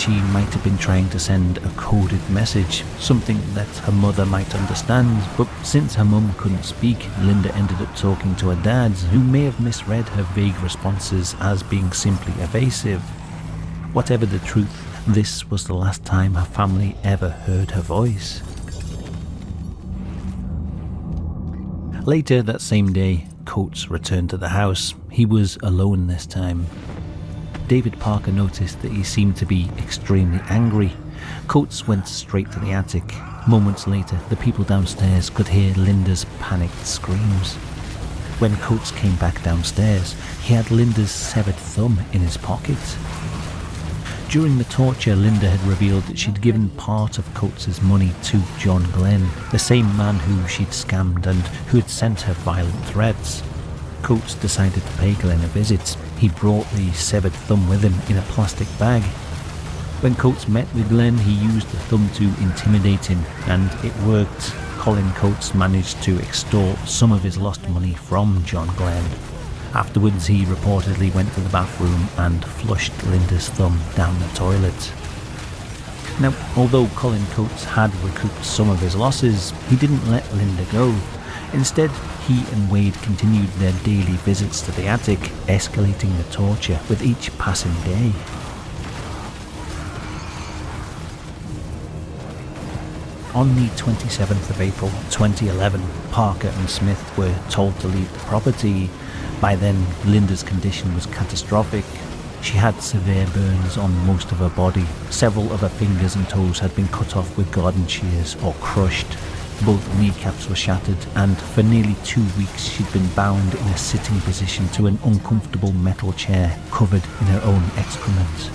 she might have been trying to send a coded message, something that her mother might understand, but since her mum couldn't speak, Linda ended up talking to her dad, who may have misread her vague responses as being simply evasive. Whatever the truth, this was the last time her family ever heard her voice. Later that same day, Coates returned to the house. He was alone this time. David Parker noticed that he seemed to be extremely angry. Coates went straight to the attic. Moments later, the people downstairs could hear Linda's panicked screams. When Coates came back downstairs, he had Linda's severed thumb in his pocket. During the torture, Linda had revealed that she'd given part of Coates' money to John Glenn, the same man who she'd scammed and who had sent her violent threats. Coates decided to pay Glenn a visit. He brought the severed thumb with him in a plastic bag. When Coates met with Glenn, he used the thumb to intimidate him, and it worked. Colin Coates managed to extort some of his lost money from John Glenn. Afterwards, he reportedly went to the bathroom and flushed Linda's thumb down the toilet. Now, although Colin Coates had recouped some of his losses, he didn't let Linda go. Instead, he and Wade continued their daily visits to the attic, escalating the torture with each passing day. On the 27th of April 2011, Parker and Smith were told to leave the property. By then, Linda's condition was catastrophic. She had severe burns on most of her body. Several of her fingers and toes had been cut off with garden shears or crushed. Both kneecaps were shattered, and for nearly 2 weeks she'd been bound in a sitting position to an uncomfortable metal chair covered in her own excrement.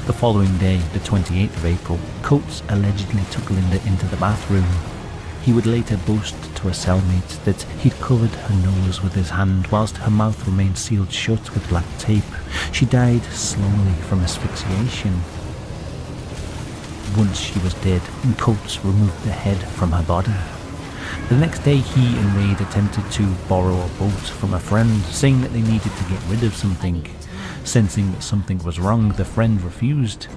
The following day, the 28th of April, Coates allegedly took Linda into the bathroom. He would later boast to a cellmate that he'd covered her nose with his hand whilst her mouth remained sealed shut with black tape. She died slowly from asphyxiation. Once she was dead, Coates removed the head from her body. The next day, he and Wade attempted to borrow a boat from a friend, saying that they needed to get rid of something. Sensing that something was wrong, the friend refused.